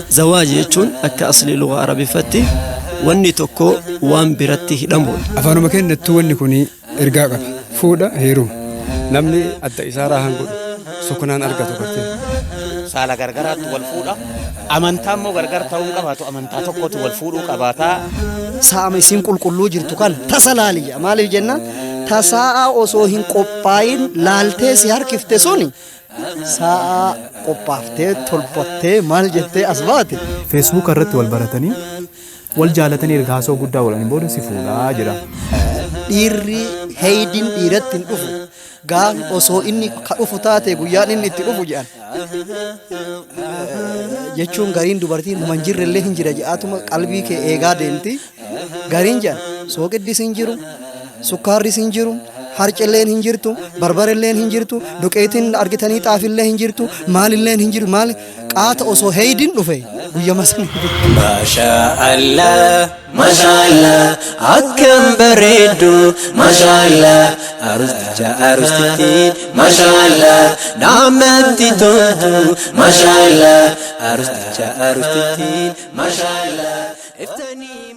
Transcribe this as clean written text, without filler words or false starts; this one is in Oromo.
زواج يجون أكأصل اللغة العربية فتي واني تكو وان برتي هدمون أفانو مكان نتواني كوني إرقاقا فودا هيرو نمني أدى إسارة هنقول سكنان أرقاتو كرتين سالا غرغرات والفودا أمانتا مو غرغر تاون قباتو أمانتا تقوت والفودو قباتا سامي سينقل كلو جرتو كان تسلالي مالي جنة تساء أصوهن قبائن لالتي سيار كفتسوني ساء قبافتي تلبطي مال جتي أسباتي فيسبوك الرت والبرتني والجالتني إرغاسو قدا ولاني بودا سيفولا جرا dhiirri heydin dhiiratti hin dhufu gaaf osoo inni ka dhufu taate guyyaan inni itti dhufu jedhan jechuun gariin dubartiin man jirrellee hin jira jedhaatuma qalbii kee eegaa deemti gariin jedhan sooqiddis hin jiru sukkaarris hin jiru harcilleen hin jirtu barbarelleen hin jirtu duqeetiin argitanii xaafillee hin jirtu maalilleen hin jiru maali qaata osoo heydin dhufe guyyama san Mashallah, akkam bareedu, mashallah, arustiti, mashallah, namatti toltu, mashallah, arustiti, mashallah, iftani.